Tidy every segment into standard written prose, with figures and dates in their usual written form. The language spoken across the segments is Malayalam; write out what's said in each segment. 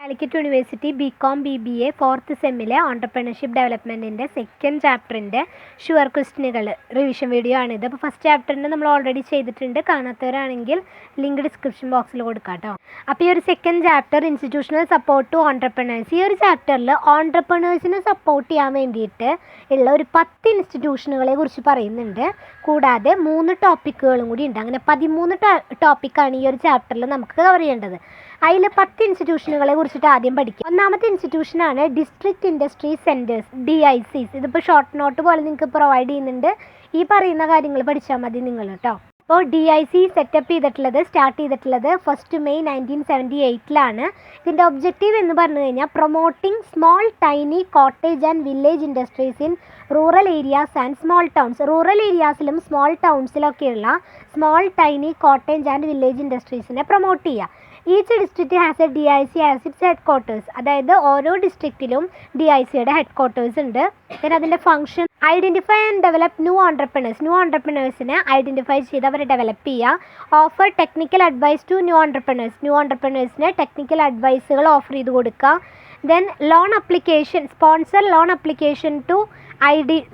Calicut university BCom BBA 4th സെമ്മിലെ ഓൺട്രപ്രണർഷിപ്പ് ഡെവലപ്മെൻറ്റിൻ്റെ സെക്കൻഡ് ചാപ്റ്ററിൻ്റെ ഷുവർ ക്വസ്റ്റ്യനുകൾ റിവിഷൻ വീഡിയോ ആണിത്. അപ്പോൾ ഫസ്റ്റ് ചാപ്റ്ററിൻ്റെ നമ്മൾ ഓൾറെഡി ചെയ്തിട്ടുണ്ട്. കാണാത്തവരാണെങ്കിൽ ലിങ്ക് ഡിസ്ക്രിപ്ഷൻ ബോക്സിൽ കൊടുക്കാം കേട്ടോ. അപ്പോൾ ഈ ഒരു second chapter institutional support to entrepreneurs, ഈ ഒരു ചാപ്റ്ററിൽ ഓൺട്രപ്രണേഴ്സിനെ സപ്പോർട്ട് ചെയ്യാൻ വേണ്ടിയിട്ട് ഉള്ള ഒരു 10 ഇൻസ്റ്റിറ്റ്യൂഷനുകളെ കുറിച്ച് പറയുന്നുണ്ട്. കൂടാതെ 3 ടോപ്പിക്കുകളും കൂടി ഉണ്ട്. അങ്ങനെ 13 ടോപ്പിക്കാണ് ഈ ഒരു ചാപ്റ്ററിൽ നമുക്ക് കവർ ചെയ്യേണ്ടത്. അതിൽ 10 ഇൻസ്റ്റിറ്റ്യൂഷനുകളെ കുറിച്ചിട്ട് ആദ്യം പഠിക്കുക. ഒന്നാമത്തെ ഇൻസ്റ്റിറ്റ്യൂഷനാണ് ഡിസ്ട്രിക്ട് ഇൻഡസ്ട്രി സെൻറ്റേഴ്സ്, DICs. ഇതിപ്പോൾ ഷോർട്ട് നോട്ട് പോലെ നിങ്ങൾക്ക് പ്രൊവൈഡ് ചെയ്യുന്നുണ്ട്. ഈ പറയുന്ന കാര്യങ്ങൾ പഠിച്ചാൽ മതി നിങ്ങൾ കേട്ടോ. അപ്പോൾ DIC സ്റ്റാർട്ട് ചെയ്തിട്ടുള്ളത് 1 May 1978 ഇതിൻ്റെ ഒബ്ജക്റ്റീവ് എന്ന് പറഞ്ഞു കഴിഞ്ഞാൽ promoting small tiny cottage and village industries in rural areas and small towns. Rural ഏരിയാസിലും സ്മോൾ ടൗൺസിലൊക്കെയുള്ള small tiny cottage and village ഇൻഡസ്ട്രീസിനെ പ്രൊമോട്ട് ചെയ്യുക. Each district has a DIC as its headquarters. അതായത് ഓരോ ഡിസ്ട്രിക്റ്റിലും DICയുടെ ഹെഡ് ക്വാർട്ടേഴ്സ് ഉണ്ട്. പിന്നെ അതിൻ്റെ function identify and develop new ഓൺട്രപ്രണേഴ്സിനെ ഐഡൻറ്റിഫൈ ചെയ്ത് അവരെ ഡെവലപ്പ് ചെയ്യുക. Offer technical advice to new ഓൺട്രപ്രണേഴ്സിന് ടെക്നിക്കൽ അഡ്വൈസുകൾ ഓഫർ ചെയ്ത് കൊടുക്കുക. Then sponsor loan application to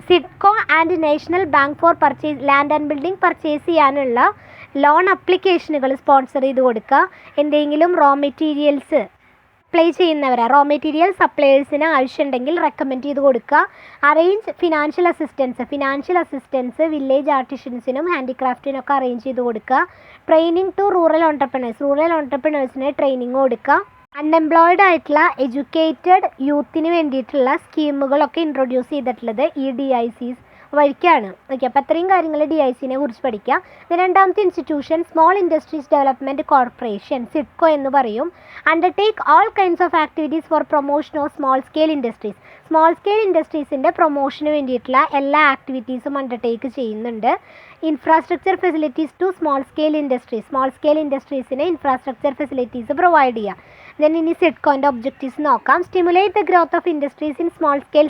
SIDCO and national bank for land and building purchase ചെയ്യാനുള്ള ലോൺ അപ്ലിക്കേഷനുകൾ സ്പോൺസർ ചെയ്ത് കൊടുക്കുക. എന്തെങ്കിലും റോ മെറ്റീരിയൽസ് സപ്ലയേഴ്സിന് ആവശ്യമുണ്ടെങ്കിൽ റെക്കമെൻഡ് ചെയ്ത് കൊടുക്കുക. അറേഞ്ച് ഫിനാൻഷ്യൽ അസിസ്റ്റൻസ് വില്ലേജ് ആർട്ടിഷ്യൻസിനും ഹാൻഡിക്രാഫ്റ്റിനൊക്കെ അറേഞ്ച് ചെയ്ത് കൊടുക്കുക. ട്രെയിനിങ് ടു റൂറൽ ഓൺട്രപ്രണേഴ്സിന് ട്രെയിനിങ് കൊടുക്കുക. അൺഎംപ്ലോയിഡ് ആയിട്ടുള്ള എഡ്യൂക്കേറ്റഡ് യൂത്തിന് വേണ്ടിയിട്ടുള്ള സ്കീമുകളൊക്കെ ഇൻട്രൊഡ്യൂസ് ചെയ്തിട്ടുള്ളത് ഈ DICs വഴിക്കാണ്. ഓക്കെ, അപ്പോൾ അത്രയും കാര്യങ്ങൾ DICനെ കുറിച്ച് പഠിക്കുക. രണ്ടാമത്തെ institution small industries development corporation, SIDCO എന്ന് പറയും. Undertake all kinds of activities for promotion of small scale ഇൻഡസ്ട്രീസിൻ്റെ പ്രൊമോഷന് വേണ്ടിയിട്ടുള്ള എല്ലാ ആക്ടിവിറ്റീസും അണ്ടർടേക്ക് ചെയ്യുന്നുണ്ട്. Infrastructure facilities to small scale ഇൻഡസ്ട്രീസിന് ഇൻഫ്രാസ്ട്രക്ചർ ഫെസിലിറ്റീസ് പ്രൊവൈഡ് ചെയ്യുക. ദെൻ ഇനി സിഡ്കോൻ്റെ ഒബ്ജക്റ്റീവ്സ് നോക്കാം. Stimulate the growth of industries in small scale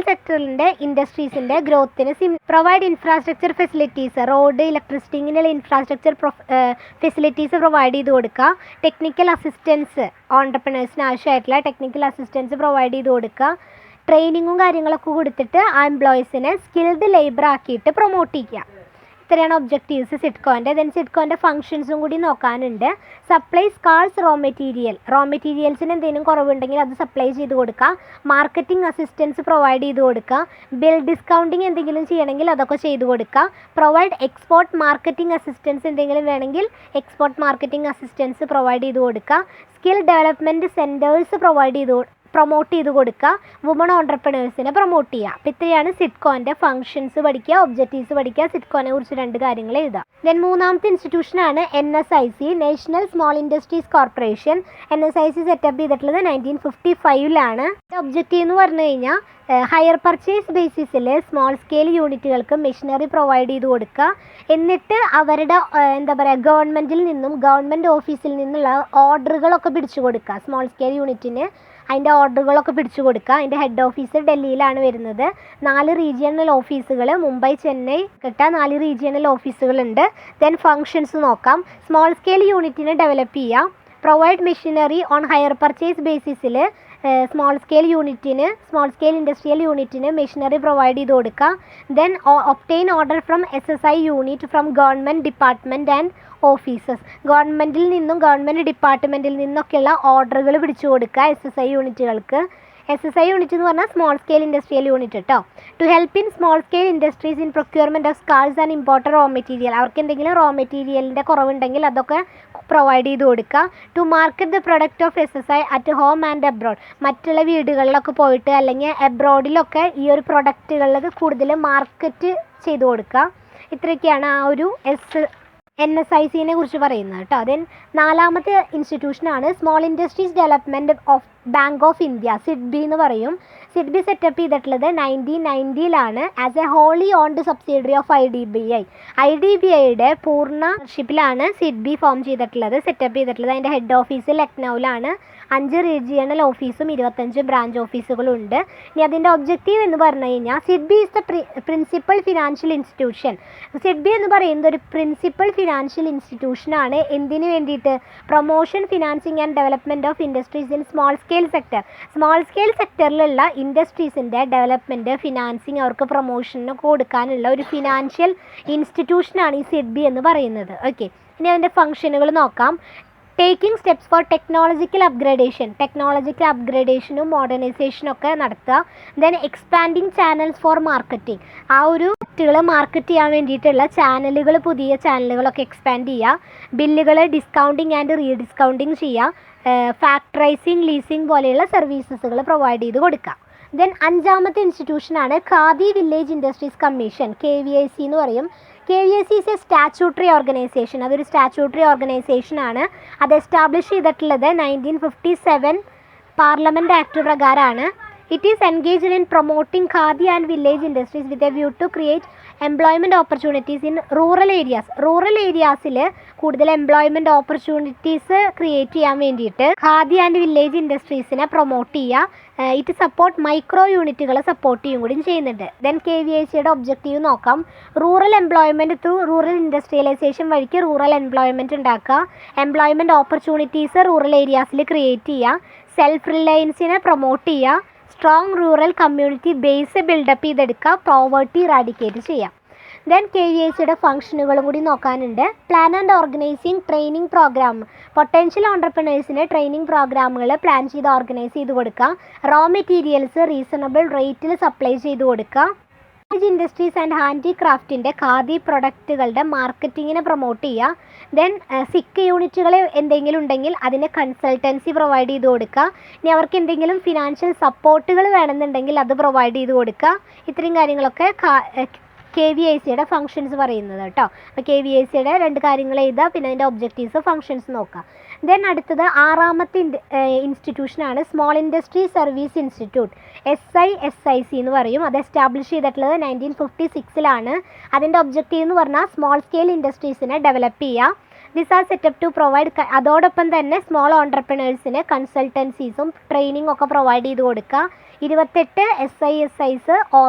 സെക്ടറിൻ്റെ ഇൻഡസ്ട്രീസിൻ്റെ ഗ്രോത്തിന് provide infrastructure facilities, road, electricity ഇങ്ങനെയുള്ള ഇൻഫ്രാസ്ട്രക്ചർ ഫെസിലിറ്റീസ് പ്രൊവൈഡ് ചെയ്ത് കൊടുക്കുക. ടെക്നിക്കൽ അസിസ്റ്റൻസ്, ഓൺട്രപ്രണേഴ്സിന് ആവശ്യമായിട്ടുള്ള ടെക്നിക്കൽ അസിസ്റ്റൻസ് പ്രൊവൈഡ് ചെയ്ത് കൊടുക്കുക. ട്രെയിനിങ്ങും കാര്യങ്ങളൊക്കെ കൊടുത്തിട്ട് ആ എംപ്ലോയീസിനെ സ്കിൽഡ് ലേബർ ആക്കിയിട്ട് പ്രൊമോട്ട് ചെയ്യുക. ഇത്രയാണ് ഒബ്ജക്റ്റീവ്സ് സിഡ്കോൻ്റെ. ദെൻ സിഡ്കോൻ്റെ ഫംഗ്ഷൻസും കൂടി നോക്കാനുണ്ട്. സപ്ലൈ സ്കാർസ് റോ മെറ്റീരിയൽസിന് എന്തെങ്കിലും കുറവുണ്ടെങ്കിൽ അത് സപ്ലൈ ചെയ്ത് കൊടുക്കുക. മാർക്കറ്റിംഗ് അസിസ്റ്റൻസ് പ്രൊവൈഡ് ചെയ്ത് കൊടുക്കുക. ബിൽ ഡിസ്കൗണ്ടിങ് എന്തെങ്കിലും ചെയ്യണമെങ്കിൽ അതൊക്കെ ചെയ്ത് കൊടുക്കുക. പ്രൊവൈഡ് എക്സ്പോർട്ട് മാർക്കറ്റിംഗ് അസിസ്റ്റൻസ് എന്തെങ്കിലും വേണമെങ്കിൽ എക്സ്പോർട്ട് മാർക്കറ്റിംഗ് അസിസ്റ്റൻസ് പ്രൊവൈഡ് ചെയ്ത് കൊടുക്കുക. സ്കിൽ ഡെവലപ്മെൻറ്റ് സെൻറ്റേഴ്സ് പ്രൊമോട്ട് ചെയ്ത് കൊടുക്കുക. വുമൺ ഓൺട്രപ്രണേഴ്സിനെ പ്രൊമോട്ട് ചെയ്യുക. അപ്പോൾ ഇത്രയാണ് സിഡ്കോൻ്റെ ഫംഗ്ഷൻസ് പഠിക്കുക, ഒബ്ജക്റ്റീവ്സ് പഠിക്കുക. സിഡ്കോനെ കുറിച്ച് 2 കാര്യങ്ങൾ എഴുതാം. ദെൻ മൂന്നാമത്തെ ഇൻസ്റ്റിറ്റ്യൂഷനാണ് NSIC, national small industries corporation. NSIC setup ചെയ്തിട്ടുള്ളത് 1955 ഒബ്ജക്റ്റീവ് എന്ന് പറഞ്ഞു കഴിഞ്ഞാൽ ഹയർ പർച്ചേസ് ബേസിസിൽ സ്മോൾ സ്കെയിൽ യൂണിറ്റുകൾക്ക് മെഷീനറി പ്രൊവൈഡ് ചെയ്ത് കൊടുക്കുക. എന്നിട്ട് അവരുടെ ഗവൺമെൻറ് ഓഫീസിൽ നിന്നുള്ള ഓർഡറുകളൊക്കെ പിടിച്ചു കൊടുക്കുക. സ്മോൾ സ്കെയിൽ യൂണിറ്റിന് അതിൻ്റെ ഓർഡറുകളൊക്കെ പിടിച്ചു കൊടുക്കുക. അതിൻ്റെ ഹെഡ് ഓഫീസ് ഡൽഹിയിലാണ് വരുന്നത്. 4 regional offices, Mumbai, Chennai, 4 regional ഓഫീസുകളുണ്ട്. ദെൻ ഫങ്ഷൻസ് നോക്കാം. സ്മോൾ സ്കെയിൽ യൂണിറ്റിനെ ഡെവലപ്പ് ചെയ്യുക. Provide machinery on hire purchase ബേസിസിൽ സ്മോൾ സ്കെയിൽ ഇൻഡസ്ട്രിയൽ യൂണിറ്റിന് മെഷീനറി പ്രൊവൈഡ് ചെയ്ത് കൊടുക്കുക. Then obtain order from SSI unit from government department and offices. Government ഡിപ്പാർട്ട്മെൻറ്റിൽ നിന്നൊക്കെയുള്ള ഓർഡറുകൾ പിടിച്ചു കൊടുക്കുക SSI യൂണിറ്റുകൾക്ക്. SSI യൂണിറ്റ് എന്ന് പറഞ്ഞാൽ സ്മോൾ സ്കെയിൽ ഇൻഡസ്ട്രിയൽ യൂണിറ്റ് കേട്ടോ. To help in small scale industries in procurement of scarce and imported raw material. അവർക്ക് എന്തെങ്കിലും റോ മെറ്റീരിയലിൻ്റെ കുറവുണ്ടെങ്കിൽ അതൊക്കെ പ്രൊവൈഡ് ചെയ്ത് കൊടുക്കുക. To market the product of SSI at home and abroad. മറ്റുള്ള വീടുകളിലൊക്കെ പോയിട്ട് അല്ലെങ്കിൽ അബ്രോഡിലൊക്കെ ഈ ഒരു പ്രൊഡക്റ്റുകളിൽ കൂടുതൽ മാർക്കറ്റ് ചെയ്ത് കൊടുക്കുക. ഇത്രയൊക്കെയാണ് ആ ഒരു NSICനെ കുറിച്ച് പറയുന്നത് കേട്ടോ. ദെൻ നാലാമത്തെ ഇൻസ്റ്റിറ്റ്യൂഷനാണ് small industries development bank of India, SIDBI എന്ന് പറയും. സിഡ്ബി സെറ്റപ്പ് ചെയ്തിട്ടുള്ളത് 1990 as a wholly owned subsidiary of IDBI. IDBIയുടെ പൂർണ്ണഷിപ്പിലാണ് സിഡ്ബി ഫോം ചെയ്തിട്ടുള്ളത്, സെറ്റപ്പ് ചെയ്തിട്ടുള്ളത്. അതിൻ്റെ ഹെഡ് ഓഫീസ് ലക്നൌവിലാണ്. 5 റീജിയണൽ ഓഫീസും 25 ബ്രാഞ്ച് ഓഫീസുകളും ഉണ്ട്. ഇനി അതിൻ്റെ ഒബ്ജക്റ്റീവ് എന്ന് പറഞ്ഞു കഴിഞ്ഞാൽ SIDBI is the principal financial institution. SIDBI എന്ന് പറയുന്നത് ഒരു പ്രിൻസിപ്പൽ ഫിനാൻഷ്യൽ ഇൻസ്റ്റിറ്റ്യൂഷനാണ്. എന്തിനു വേണ്ടിയിട്ട്? Promotion, financing and development of industries in small scale sector. Small scale സെക്ടറിലുള്ള ഇൻഡസ്ട്രീസിൻ്റെ ഡെവലപ്മെൻറ്റ്, ഫിനാൻസിങ്, അവർക്ക് പ്രൊമോഷനൊക്കെ കൊടുക്കാനുള്ള ഒരു ഫിനാൻഷ്യൽ ഇൻസ്റ്റിറ്റ്യൂഷനാണ് ഈ സിഡ്ബി എന്ന് പറയുന്നത്. ഓക്കെ, ഇനി അതിൻ്റെ ഫംഗ്ഷനുകൾ നോക്കാം. ടേക്കിംഗ് സ്റ്റെപ്സ് ഫോർ ടെക്നോളജിക്കൽ അപ്ഗ്രേഡേഷനും മോഡേണൈസേഷനും ഒക്കെ നടത്തുക. Then expanding channels four marketing. ആ ഒരു പ്രൊഡക്റ്റുകൾ മാർക്കറ്റ് ചെയ്യാൻ വേണ്ടിയിട്ടുള്ള ചാനലുകൾ, പുതിയ ചാനലുകളൊക്കെ എക്സ്പാൻഡ് ചെയ്യുക. ബില്ലുകൾ ഡിസ്കൗണ്ടിങ് ആൻഡ് റീഡിസ്കൗണ്ടിങ് ചെയ്യുക. ഫാക്ടറൈസിങ്, ലീസിങ് പോലെയുള്ള സർവീസസുകൾ പ്രൊവൈഡ് ചെയ്ത് കൊടുക്കുക. ദെൻ 5ാമത്തെ ഇൻസ്റ്റിറ്റ്യൂഷനാണ് khadi village industries commission, KVIC എന്ന് പറയും. KVIC is a statutory organisation. അതൊരു സ്റ്റാറ്റ്യൂട്ടറി ഓർഗനൈസേഷനാണ്. അത് എസ്റ്റാബ്ലിഷ് ചെയ്തിട്ടുള്ളത് 1957 പാർലമെൻറ്റ് ആക്ട് പ്രകാരമാണ്. It is engaged in promoting khadi and village industries with a view to create employment opportunities in rural areas. Rural ഏരിയാസിൽ കൂടുതൽ എംപ്ലോയ്മെൻറ്റ് ഓപ്പർച്യൂണിറ്റീസ് ക്രിയേറ്റ് ചെയ്യാൻ വേണ്ടിയിട്ട് ഖാദി ആൻഡ് വില്ലേജ് ഇൻഡസ്ട്രീസിനെ പ്രൊമോട്ട് ചെയ്യുക. ഇറ്റ് സപ്പോർട്ട് മൈക്രോ യൂണിറ്റുകളെ സപ്പോർട്ട് ചെയ്യും കൂടി ചെയ്യുന്നുണ്ട്. ദെൻ KVICയുടെ ഒബ്ജക്റ്റീവ് നോക്കാം. Rural employment through rural industrialisation വഴിക്ക് റൂറൽ എംപ്ലോയ്മെൻറ്റ് ഉണ്ടാക്കുക. എംപ്ലോയ്മെൻറ്റ് ഓപ്പർച്യൂണിറ്റീസ് റൂറൽ ഏരിയാസിൽ ക്രിയേറ്റ് ചെയ്യുക. സെൽഫ് റിലയൻസിനെ പ്രൊമോട്ട് ചെയ്യുക. Strong rural community base build up ചെയ്തെടുക്കുക. പോവർട്ടി ഇറാഡിക്കേറ്റ് ചെയ്യാം. ദെൻ KVICയുടെ ഫംഗ്ഷനുകളും കൂടി നോക്കാനുണ്ട്. Plan and organising training program. Potential ഓണ്ടർപ്രണേഴ്സിന് ട്രെയിനിങ് പ്രോഗ്രാമുകൾ പ്ലാൻ ചെയ്ത് ഓർഗനൈസ് ചെയ്ത് കൊടുക്കുക. റോ മെറ്റീരിയൽസ് റീസണബിൾ റേറ്റിൽ സപ്ലൈ ചെയ്ത് കൊടുക്കുക. ഇൻഡസ്ട്രീസ് ആൻഡ് ഹാൻഡിക്രാഫ്റ്റിൻ്റെ ഖാദി പ്രൊഡക്റ്റുകളുടെ മാർക്കറ്റിങ്ങിനെ പ്രൊമോട്ട് ചെയ്യുക. ദെൻ സിക്ക് യൂണിറ്റുകൾ എന്തെങ്കിലും ഉണ്ടെങ്കിൽ അതിന് കൺസൾട്ടൻസി പ്രൊവൈഡ് ചെയ്ത് കൊടുക്കുക. ഇനി അവർക്ക് എന്തെങ്കിലും ഫിനാൻഷ്യൽ സപ്പോർട്ടുകൾ വേണമെന്നുണ്ടെങ്കിൽ അത് പ്രൊവൈഡ് ചെയ്ത് കൊടുക്കുക. ഇത്രയും കാര്യങ്ങളൊക്കെ KVICയുടെ ഫംഗ്ഷൻസ് പറയുന്നത് കേട്ടോ. അപ്പോൾ KVICയുടെ 2 കാര്യങ്ങൾ എഴുതുക, പിന്നെ അതിൻ്റെ ഒബ്ജക്റ്റീവ്സ്, ഫംഗ്ഷൻസ് നോക്കുക. ദെൻ അടുത്തത് 6ാമത്തെ ഇൻസ്റ്റിറ്റ്യൂഷനാണ് small industry service institute, SISIC എന്ന് പറയും. അത് എസ്റ്റാബ്ലിഷ് ചെയ്തിട്ടുള്ളത് 1956 അതിൻ്റെ ഒബ്ജക്റ്റീവ് എന്ന് പറഞ്ഞാൽ സ്മോൾ സ്കെയിൽ ഇൻഡസ്ട്രീസിനെ ഡെവലപ്പ് ചെയ്യുക. This are set up to provide, അതോടൊപ്പം തന്നെ സ്മോൾ ഓണ്ടർപ്രണേഴ്സിന് കൺസൾട്ടൻസീസും ട്രെയിനിങ് ഒക്കെ പ്രൊവൈഡ് ചെയ്ത് കൊടുക്കുക. 28 SISIs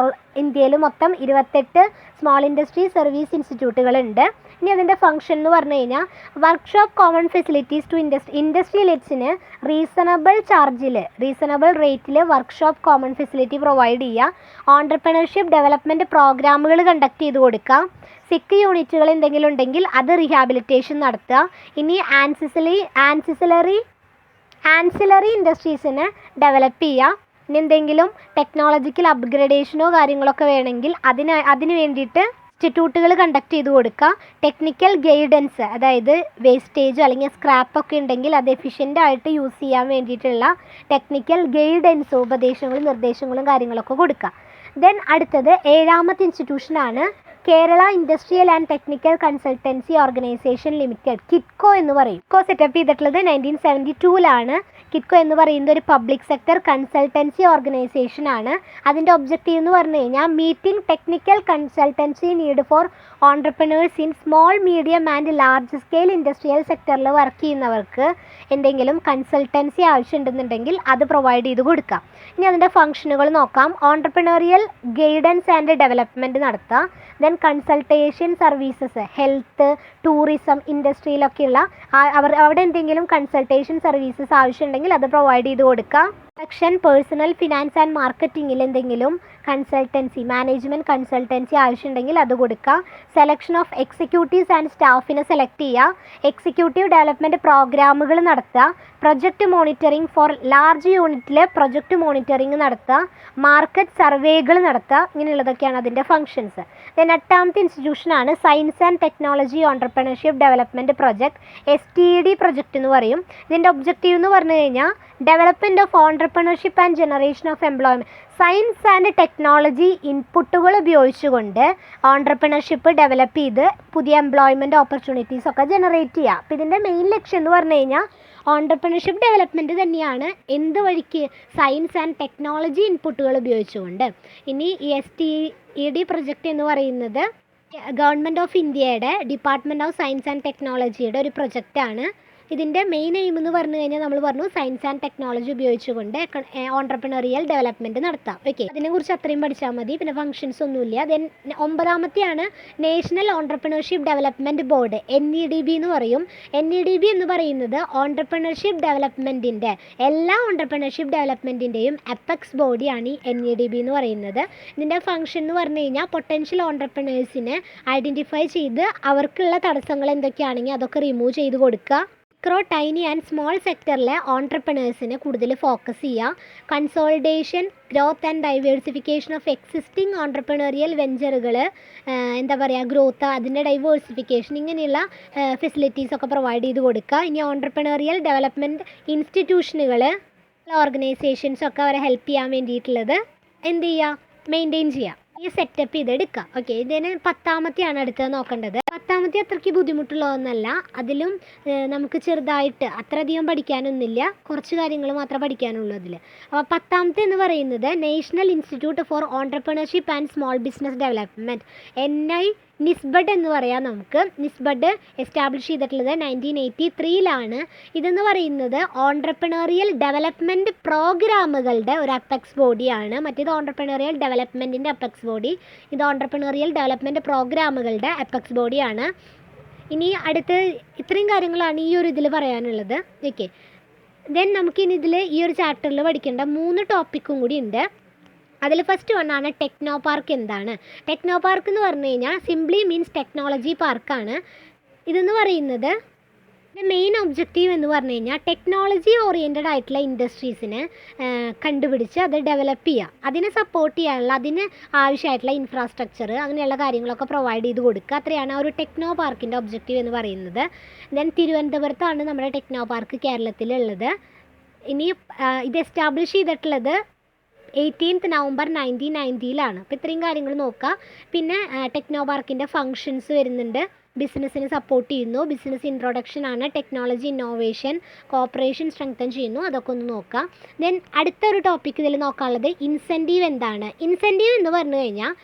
ഇന്ത്യയിൽ മൊത്തം 28 സ്മോൾ ഇൻഡസ്ട്രി സർവീസ് ഇൻസ്റ്റിറ്റ്യൂട്ടുകളുണ്ട്. ഇനി അതിൻ്റെ ഫംഗ്ഷൻ എന്ന് പറഞ്ഞു കഴിഞ്ഞാൽ വർക്ക്ഷോപ്പ് കോമൺ ഫെസിലിറ്റീസ് ടു ഇൻഡസ്ട്രിയലിറ്റ്സിന് റീസണബിൾ റേറ്റിൽ വർക്ക്ഷോപ്പ് കോമൺ ഫെസിലിറ്റി പ്രൊവൈഡ് ചെയ്യുക. ഓണ്ടർപ്രണർഷിപ്പ് ഡെവലപ്മെൻറ്റ് പ്രോഗ്രാമുകൾ കണ്ടക്ട് ചെയ്ത് കൊടുക്കുക. സിക്ക് യൂണിറ്റുകൾ എന്തെങ്കിലും ഉണ്ടെങ്കിൽ അത് റീഹാബിലിറ്റേഷൻ നടത്തുക. ഇനി ആൻസിലറി ഇൻഡസ്ട്രീസിനെ ഡെവലപ്പ് ചെയ്യുക. ഇനി എന്തെങ്കിലും ടെക്നോളജിക്കൽ അപ്ഗ്രേഡേഷനോ കാര്യങ്ങളൊക്കെ വേണമെങ്കിൽ അതിന് വേണ്ടിയിട്ട് ഇൻസ്റ്റിറ്റ്യൂട്ടുകൾ കണ്ടക്ട് ചെയ്ത് കൊടുക്കുക. ടെക്നിക്കൽ ഗൈഡൻസ്, അതായത് വേസ്റ്റേജ് അല്ലെങ്കിൽ സ്ക്രാപ്പൊക്കെ ഉണ്ടെങ്കിൽ അത് എഫിഷ്യൻ്റായിട്ട് യൂസ് ചെയ്യാൻ വേണ്ടിയിട്ടുള്ള ടെക്നിക്കൽ ഗൈഡൻസ്, ഉപദേശങ്ങളും നിർദ്ദേശങ്ങളും കാര്യങ്ങളൊക്കെ കൊടുക്കുക. ദെൻ അടുത്തത് 7ാമത്തെ ഇൻസ്റ്റിറ്റ്യൂഷനാണ് Kerala industrial and technical consultancy organisation limited, KITCO എന്ന് പറയും. കിറ്റ്കോ സെറ്റപ്പ് ചെയ്തിട്ടുള്ളത് 1972 കിറ്റ്കോ എന്ന് പറയുന്നത് ഒരു പബ്ലിക് സെക്ടർ കൺസൾട്ടൻസി ഓർഗനൈസേഷൻ ആണ്. അതിൻ്റെ ഒബ്ജക്റ്റീവ് എന്ന് പറഞ്ഞു കഴിഞ്ഞാൽ meeting technical consultancy need for entrepreneurs in small, medium and large scale industrial സെക്ടറിൽ വർക്ക് ചെയ്യുന്നവർക്ക് എന്തെങ്കിലും കൺസൾട്ടൻസി ആവശ്യമുണ്ടെന്നുണ്ടെങ്കിൽ അത് പ്രൊവൈഡ് ചെയ്ത് കൊടുക്കാം. ഇനി അതിൻ്റെ ഫംഗ്ഷനുകൾ നോക്കാം. ഓൺടർപ്രണറിയൽ ഗൈഡൻസ് ആൻഡ് ഡെവലപ്മെൻറ്റ് നടത്തുക. Then consultation services, health, tourism ഇൻഡസ്ട്രിയിലൊക്കെയുള്ള അവിടെ എന്തെങ്കിലും കൺസൾട്ടേഷൻ സർവീസസ് ആവശ്യമുണ്ടെങ്കിൽ അത് പ്രൊവൈഡ് ചെയ്ത് കൊടുക്കുക. സെക്ഷൻ പേഴ്സണൽ ഫിനാൻസ് ആൻഡ് മാർക്കറ്റിങ്ങിൽ എന്തെങ്കിലും കൺസൾട്ടൻസി, മാനേജ്മെൻറ്റ് കൺസൾട്ടൻസി ആവശ്യമുണ്ടെങ്കിൽ അത് കൊടുക്കുക. സെലക്ഷൻ ഓഫ് എക്സിക്യൂട്ടീവ്സ് ആൻഡ് സ്റ്റാഫിനെ സെലക്ട് ചെയ്യുക. എക്സിക്യൂട്ടീവ് ഡെവലപ്മെൻറ്റ് പ്രോഗ്രാമുകൾ നടത്തുക. പ്രൊജക്റ്റ് മോണിറ്ററിംഗ് ഫോർ ലാർജ് യൂണിറ്റിൽ പ്രൊജക്റ്റ് മോണിറ്ററിംഗ് നടത്തുക. മാർക്കറ്റ് സർവേകൾ നടത്തുക. ഇങ്ങനെയുള്ളതൊക്കെയാണ് അതിൻ്റെ ഫങ്ഷൻസ്. ദെൻ 8ാമത്തെ ഇൻസ്റ്റിറ്റ്യൂഷനാണ് science and technology entrepreneurship development project, STD project എന്ന് പറയും. ഇതിൻ്റെ ഒബ്ജക്റ്റീവ് എന്ന് പറഞ്ഞു കഴിഞ്ഞാൽ development of entrepreneurship and generation of employment. Science and technology ഇൻപുട്ടുകൾ ഉപയോഗിച്ചുകൊണ്ട് ഓൺട്രപ്രണർഷിപ്പ് ഡെവലപ്പ് ചെയ്ത് പുതിയ എംപ്ലോയ്മെൻറ്റ് ഓപ്പർച്യൂണിറ്റീസ് ഒക്കെ ജനറേറ്റ് ചെയ്യുക. അപ്പോൾ ഇതിൻ്റെ മെയിൻ ലക്ഷ്യം എന്ന് പറഞ്ഞു കഴിഞ്ഞാൽ ഓൺട്രപ്രണർഷിപ്പ് ഡെവലപ്മെൻറ്റ് തന്നെയാണ്. എന്ത് വഴിക്ക്? സയൻസ് ആൻഡ് ടെക്നോളജി ഇൻപുട്ടുകൾ ഉപയോഗിച്ചുകൊണ്ട്. ഇനി STED പ്രൊജക്റ്റ് എന്ന് പറയുന്നത് ഗവൺമെൻറ് ഓഫ് ഇന്ത്യയുടെ ഡിപ്പാർട്ട്മെൻറ്റ് ഓഫ് സയൻസ് ആൻഡ് ടെക്നോളജിയുടെ ഒരു പ്രൊജക്റ്റാണ്. ഇതിൻ്റെ മെയിൻ എയിം എന്ന് പറഞ്ഞു കഴിഞ്ഞാൽ നമ്മൾ പറഞ്ഞു സയൻസ് ആൻഡ് ടെക്നോളജി ഉപയോഗിച്ചുകൊണ്ട് ഓൺട്രപ്രണറിയൽ ഡെവലപ്മെൻറ്റ് നടത്താം. ഓക്കെ, അതിനെക്കുറിച്ച് അത്രയും പഠിച്ചാൽ മതി. പിന്നെ ഫംഗ്ഷൻസ് ഒന്നുമില്ല. ദെൻ 9ാമത്തെയാണ് national entrepreneurship development board, NEDB എന്ന് പറയും. NEDB എന്ന് പറയുന്നത് ഓൺട്രപ്രണർഷിപ്പ് ഡെവലപ്മെൻറ്റിൻ്റെ എല്ലാ ഓൺട്രപ്രണർഷിപ്പ് ഡെവലപ്മെൻറ്റിൻ്റെയും അപ്പെക്സ് ബോഡിയാണ് ഈ NEDB എന്ന് പറയുന്നത്. ഇതിൻ്റെ ഫംഗ്ഷൻ എന്ന് പറഞ്ഞു കഴിഞ്ഞാൽ പൊട്ടൻഷ്യൽ ഓൺട്രപ്രണേഴ്സിനെ ഐഡൻറ്റിഫൈ ചെയ്ത് അവർക്കുള്ള തടസ്സങ്ങൾ എന്തൊക്കെയാണെങ്കിൽ അതൊക്കെ റിമൂവ് ചെയ്ത് കൊടുക്കുക. മൈക്രോ, ടൈനി ആൻഡ് സ്മോൾ സെക്ടറിലെ ഓൺട്രപ്രണേഴ്സിനെ കൂടുതൽ ഫോക്കസ് ചെയ്യുക. Consolidation, growth and diversification of existing entrepreneurial വെഞ്ചറുകൾ, എന്താ പറയുക, ഗ്രോത്ത്, അതിൻ്റെ ഡൈവേഴ്സിഫിക്കേഷൻ, ഇങ്ങനെയുള്ള ഫെസിലിറ്റീസൊക്കെ പ്രൊവൈഡ് ചെയ്ത് കൊടുക്കുക. ഇനി ഓൺട്രപ്രണറിയൽ ഡെവലപ്മെൻറ്റ് ഇൻസ്റ്റിറ്റ്യൂഷനുകൾ, ഓർഗനൈസേഷൻസൊക്കെ അവരെ ഹെൽപ്പ് ചെയ്യാൻ വേണ്ടിയിട്ടുള്ളത് എന്ത് ചെയ്യുക? മെയിൻറ്റെയിൻ ചെയ്യുക. ഈ സെറ്റപ്പ് ചെയ്തെടുക്കുക. ഓക്കെ, ഇതിന് 10ാമത്തെയാണ് അടുത്തത് നോക്കേണ്ടത്. 10ാമത്തെ അത്രയ്ക്ക് ബുദ്ധിമുട്ടുള്ളതൊന്നല്ല. അതിലും നമുക്ക് ചെറുതായിട്ട് അത്രയധികം പഠിക്കാനൊന്നുമില്ല, കുറച്ച് കാര്യങ്ങൾ മാത്രമേ പഠിക്കാനുള്ളൂ അതിൽ. അപ്പോൾ 10ാമത്തെ എന്ന് പറയുന്നത് national institute for entrepreneurship and small business development, NIESBUD എന്ന് പറയാം നമുക്ക്. നിസ്ബഡ് എസ്റ്റാബ്ലിഷ് ചെയ്തിട്ടുള്ളത് 1983-ലാണ്. ഇതെന്ന് പറയുന്നത് ഓൺട്രപ്രണറിയൽ ഡെവലപ്മെൻറ്റ് പ്രോഗ്രാമുകളുടെ ഒരു അപ്പെക്സ് ബോഡിയാണ്. മറ്റേത് ഓൺട്രപ്രണറിയൽ ഡെവലപ്മെൻറ്റിൻ്റെ അപ്പെക്സ് ബോഡി, ഇത് ഓൺട്രപ്രണറിയൽ ഡെവലപ്മെൻറ്റ് പ്രോഗ്രാമുകളുടെ അപ്പെക്സ് ബോഡിയാണ്. ഇനി അടുത്ത് ഇത്രയും കാര്യങ്ങളാണ് ഈ ഒരു ഇതിൽ പറയാനുള്ളത്. ഓക്കെ, ദെൻ നമുക്കിനി ഇതിൽ ഈ ഒരു ചാപ്റ്ററിൽ പഠിക്കേണ്ട 3 ടോപ്പിക്കും കൂടി ഉണ്ട്. അതിൽ ഫസ്റ്റ് വണ്ണാണ് ടെക്നോ പാർക്ക്. എന്താണ് ടെക്നോ പാർക്ക് എന്ന് പറഞ്ഞു കഴിഞ്ഞാൽ? സിംപ്ലി മീൻസ് ടെക്നോളജി പാർക്കാണ്. ഇതെന്ന് പറയുന്നത് മെയിൻ ഒബ്ജക്റ്റീവ് എന്ന് പറഞ്ഞു കഴിഞ്ഞാൽ ടെക്നോളജി ഓറിയൻറ്റഡ് ആയിട്ടുള്ള ഇൻഡസ്ട്രീസിനെ കണ്ടുപിടിച്ച് അത് ഡെവലപ്പ് ചെയ്യുക, അതിനെ സപ്പോർട്ട് ചെയ്യാനുള്ള, അതിന് ആവശ്യമായിട്ടുള്ള ഇൻഫ്രാസ്ട്രക്ചർ, അങ്ങനെയുള്ള കാര്യങ്ങളൊക്കെ പ്രൊവൈഡ് ചെയ്ത് കൊടുക്കുക. അത്രയാണ് ആ ഒരു ടെക്നോ പാർക്കിൻ്റെ ഒബ്ജക്റ്റീവ് എന്ന് പറയുന്നത്. ദെൻ തിരുവനന്തപുരത്താണ് നമ്മുടെ ടെക്നോ പാർക്ക് കേരളത്തിലുള്ളത്. ഇനി ഇത് എസ്റ്റാബ്ലിഷ് ചെയ്തിട്ടുള്ളത് 18th November 1990-ലാണ്. അപ്പോൾ ഇത്രയും കാര്യങ്ങൾ നോക്കുക. പിന്നെ ടെക്നോ പാർക്കിൻ്റെ ഫങ്ഷൻസ് വരുന്നുണ്ട്. ബിസിനസ്സിനെ സപ്പോർട്ട് ചെയ്യുന്നു, ബിസിനസ് ഇൻട്രൊഡക്ഷൻ ആണ്, ടെക്നോളജി ഇന്നോവേഷൻ, കോപ്പറേഷൻ സ്ട്രെങ്തൻ ചെയ്യുന്നു, അതൊക്കെ ഒന്ന് നോക്കാം. ദെൻ അടുത്തൊരു ടോപ്പിക് ഇതിൽ നോക്കാനുള്ളത് ഇൻസെൻറ്റീവ്. എന്താണ് ഇൻസെൻറ്റീവ് എന്ന് പറഞ്ഞു കഴിഞ്ഞാൽ?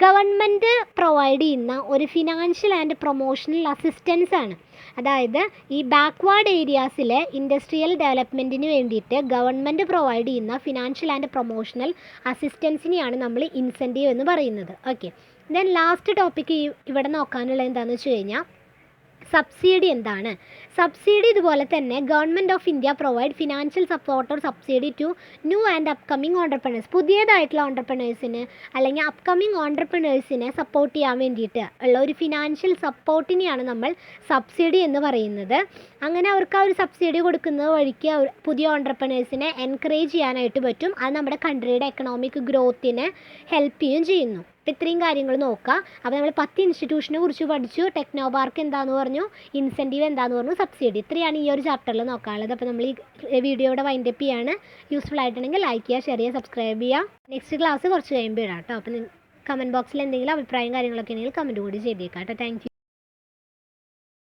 ഗവൺമെൻറ് പ്രൊവൈഡ് ചെയ്യുന്ന ഒരു ഫിനാൻഷ്യൽ ആൻഡ് പ്രൊമോഷണൽ അസിസ്റ്റൻസ് ആണ്. അതായത് ഈ ബാക്ക്വേർഡ് ഏരിയാസിലെ ഇൻഡസ്ട്രിയൽ ഡെവലപ്മെൻറ്റിന് വേണ്ടിയിട്ട് ഗവൺമെൻറ് പ്രൊവൈഡ് ചെയ്യുന്ന ഫിനാൻഷ്യൽ ആൻഡ് പ്രൊമോഷണൽ അസിസ്റ്റൻസിനെയാണ് നമ്മൾ ഇൻസെൻറ്റീവ് എന്ന് പറയുന്നത്. ഓക്കെ, ദെൻ ലാസ്റ്റ് ടോപ്പിക്ക് ഇവിടെ നോക്കാനുള്ളത് എന്താണെന്ന് വെച്ച് കഴിഞ്ഞാൽ സബ്സിഡി. എന്താണ് സബ്സിഡി? ഇതുപോലെ തന്നെ government of India provide financial support or subsidy to new and upcoming entrepreneurs. പുതിയതായിട്ടുള്ള ഓൺട്രപ്രണേഴ്സിന് അല്ലെങ്കിൽ അപ്കമ്മിങ് ഓൺട്രപ്രണേഴ്സിനെ സപ്പോർട്ട് ചെയ്യാൻ വേണ്ടിയിട്ട് ഉള്ള ഒരു ഫിനാൻഷ്യൽ സപ്പോർട്ടിനെയാണ് നമ്മൾ സബ്സിഡി എന്ന് പറയുന്നത്. അങ്ങനെ അവർക്ക് ആ ഒരു സബ്സിഡി കൊടുക്കുന്നത് വഴിക്ക് പുതിയ ഓൺട്രപ്രണേഴ്സിനെ എൻകറേജ് ചെയ്യാനായിട്ട് പറ്റും. അത് നമ്മുടെ കൺട്രിയുടെ എക്കണോമിക് ഗ്രോത്തിനെ ഹെൽപ്പ് ചെയ്യുന്നു. അപ്പോൾ ഇത്രയും കാര്യങ്ങൾ നോക്കുക. അപ്പോൾ നമ്മൾ 10 ഇൻസ്റ്റിറ്റ്യൂഷനെ കുറിച്ച് പഠിച്ചു. ടെക്നോ പാർക്ക് എന്താണെന്ന് പറഞ്ഞു, ഇൻസെൻറ്റീവ് എന്താണെന്ന് പറഞ്ഞു, സബ്സിഡി. ഇത്രയാണ് ഈ ഒരു ചാപ്റ്ററിൽ നോക്കാനുള്ളത്. അപ്പോൾ നമ്മൾ ഈ വീഡിയോയുടെ വൈൻഡപ്പ് ചെയ്യാണ്. യൂസ്ഫുൾ ആയിട്ടുണ്ടെങ്കിൽ ലൈക്ക് ചെയ്യുക, ഷെയർ ചെയ്യുക, സബ്സ്ക്രൈബ് ചെയ്യുക. നെക്സ്റ്റ് ക്ലാസ് കുറച്ച് കഴിയുമ്പോൾ ഇടാം കേട്ടോ. അപ്പോൾ കമൻറ്റ് ബോക്സിൽ എന്തെങ്കിലും അഭിപ്രായം കാര്യങ്ങളൊക്കെ ഉണ്ടെങ്കിൽ കമൻറ്റ് കൂടി ചെയ്തേക്കാം കേട്ടോ. Thank you.